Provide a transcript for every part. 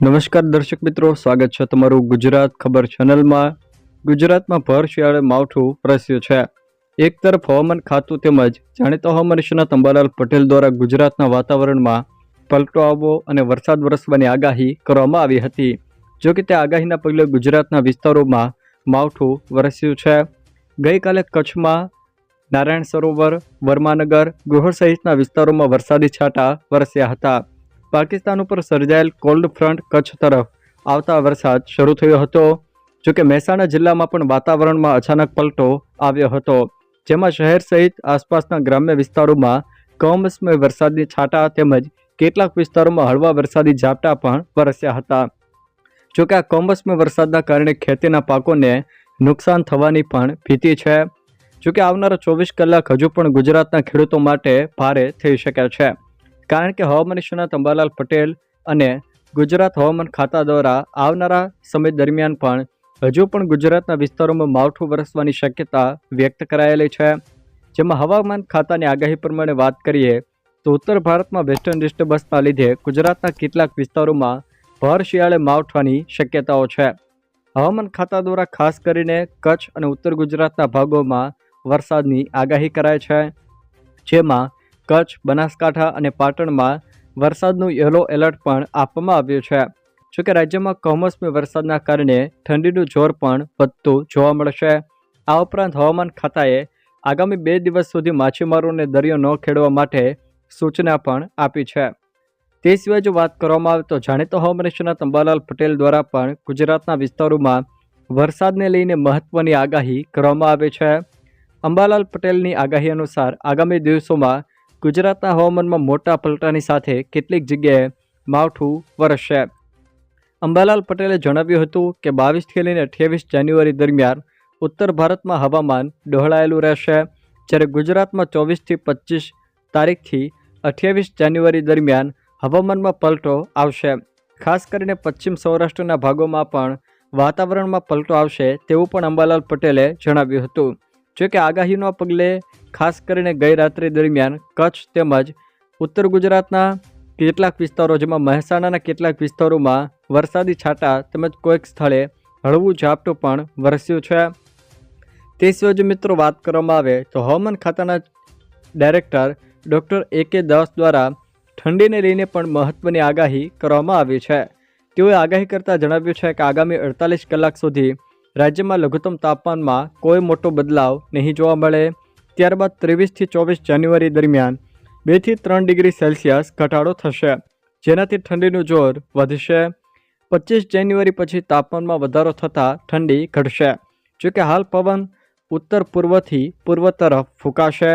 નમસ્કાર દર્શક મિત્રો, સ્વાગત છે તમારું ગુજરાત ખબર ચેનલમાં। ગુજરાતમાં ભર શિયાળે માવઠું વરસ્યું છે। એક તરફ હવામાન ખાતું તેમજ જાણીતા હવામાન નિષ્ણાત અંબાલાલ પટેલ દ્વારા ગુજરાતના વાતાવરણમાં પલટો આવવો અને વરસાદ વરસવાની આગાહી કરવામાં આવી હતી। જો કે તે આગાહીના પગલે ગુજરાતના વિસ્તારોમાં માવઠું વરસ્યું છે। ગઈકાલે કચ્છમાં નારાયણ સરોવર, વર્માનગર, ગોહર સહિતના વિસ્તારોમાં વરસાદી છાંટા વરસ્યા હતા। પાકિસ્તાન ઉપર સર્જાયેલ કોલ્ડ ફ્રન્ટ કચ્છ તરફ આવતા વરસાદ શરૂ થયો હતો। જોકે મહેસાણા જિલ્લામાં પણ વાતાવરણમાં અચાનક પલટો આવ્યો હતો, જેમાં શહેર સહિત આસપાસના ગ્રામ્ય વિસ્તારોમાં કમોસમી વરસાદની છાંટા તેમજ કેટલાક વિસ્તારોમાં હળવા વરસાદી ઝાપટા પણ વરસ્યા હતા। જોકે આ કમોસમી વરસાદના કારણે ખેતીના પાકોને નુકસાન થવાની પણ ભીતિ છે। જોકે આવનારા 24 કલાક હજુ પણ ગુજરાતના ખેડૂતો માટે ભારે થઈ શકે છે, કારણ કે હવામાન નિષ્ણાત અંબાલાલ પટેલ અને ગુજરાત હવામાન ખાતા દ્વારા આવનારા સમય દરમિયાન પણ હજુ પણ ગુજરાતના વિસ્તારોમાં માવઠું વરસવાની શક્યતા વ્યક્ત કરાયેલી છે। જેમાં હવામાન ખાતાની આગાહી પ્રમાણે વાત કરીએ તો ઉત્તર ભારતમાં વેસ્ટર્ન ડિસ્ટર્બન્સના લીધે ગુજરાતના કેટલાક વિસ્તારોમાં ભર શિયાળે માવઠાની શક્યતાઓ છે। હવામાન ખાતા દ્વારા ખાસ કરીને કચ્છ અને ઉત્તર ગુજરાતના ભાગોમાં વરસાદની આગાહી કરાય છે, જેમાં કચ્છ, બનાસકાંઠા અને પાટણમાં વરસાદનું યલો એલર્ટ પણ આપવામાં આવ્યું છે। જોકે રાજ્યમાં કમોસમી વરસાદના કારણે ઠંડીનું જોર પણ વધતું જોવા મળશે। આ ઉપરાંત હવામાન ખાતાએ આગામી 2 દિવસ સુધી માછીમારોને દરિયો ન ખેડવા માટે સૂચના પણ આપી છે। તે સિવાય જો વાત કરવામાં આવે તો જાણીતા હવામાન નિષ્ણાત અંબાલાલ પટેલ દ્વારા પણ ગુજરાતના વિસ્તારોમાં વરસાદને લઈને મહત્વની આગાહી કરવામાં આવી છે। અંબાલાલ પટેલની આગાહી અનુસાર આગામી દિવસોમાં ગુજરાતના હવામાનમાં મોટા પલટાની સાથે કેટલીક જગ્યાએ માવઠું વરસશે। અંબાલાલ પટેલે જણાવ્યું હતું કે 22થી લઈને 28 જાન્યુઆરી દરમિયાન ઉત્તર ભારતમાં હવામાન ડહોળાયેલું રહેશે, જ્યારે ગુજરાતમાં 24થી 25 તારીખથી 28 જાન્યુઆરી દરમિયાન હવામાનમાં પલટો આવશે। ખાસ કરીને પશ્ચિમ સૌરાષ્ટ્રના ભાગોમાં પણ વાતાવરણમાં પલટો આવશે તેવું પણ અંબાલાલ પટેલે જણાવ્યું હતું। જોકે આગાહીના પગલે ખાસ કરીને ગઈ રાત્રિ દરમિયાન કચ્છ તેમજ ઉત્તર ગુજરાતના કેટલાક વિસ્તારો, જેમાં મહેસાણાના કેટલાક વિસ્તારોમાં વરસાદી છાંટા તેમજ કોઈક સ્થળે હળવું ઝાપટું પણ વરસ્યું છે। તે સિવાય જો મિત્રો વાત કરવામાં આવે તો હવામાન ખાતાના ડાયરેક્ટર ડૉક્ટર A.K. દાસ દ્વારા ઠંડીને લઈને પણ મહત્વની આગાહી કરવામાં આવી છે। તેઓએ આગાહી કરતાં જણાવ્યું છે કે આગામી 48 કલાક સુધી રાજ્યમાં લઘુત્તમ તાપમાનમાં કોઈ મોટો બદલાવ નહીં જોવા મળે। ત્યારબાદ 23થી 24 જાન્યુઆરી દરમિયાન 2 થી 3 ડિગ્રી સેલ્સિયસ ઘટાડો થશે, જેનાથી ઠંડીનું જોર વધશે। 25 જાન્યુઆરી પછી તાપમાનમાં વધારો થતાં ઠંડી ઘટશે। જોકે હાલ પવન ઉત્તર પૂર્વથી પૂર્વ તરફ ફૂંકાશે।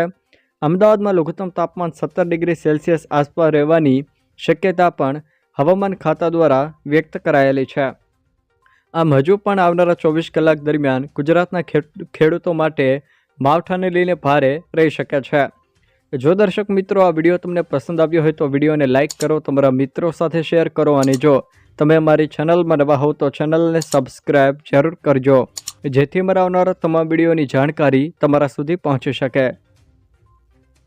અમદાવાદમાં લઘુત્તમ તાપમાન 17 ડિગ્રી સેલ્સિયસ આસપાસ રહેવાની શક્યતા પણ હવામાન ખાતા દ્વારા વ્યક્ત કરાયેલી છે। આમ હજુ પણ આવનારા 24 કલાક દરમિયાન ગુજરાતના ખેડૂતો માટે માવઠાને લઈને ભારે રહી શકે છે। જો દર્શક મિત્રો આ વિડીયો તમને પસંદ આવ્યો હોય તો વિડીયોને લાઇક કરો, તમારા મિત્રો સાથે શેર કરો અને જો તમે અમારી ચેનલમાં નવા હો તો ચેનલને સબસ્ક્રાઈબ જરૂર કરજો, જેથી મારા આવનારા તમામ વિડીયોની જાણકારી તમારા સુધી પહોંચી શકે।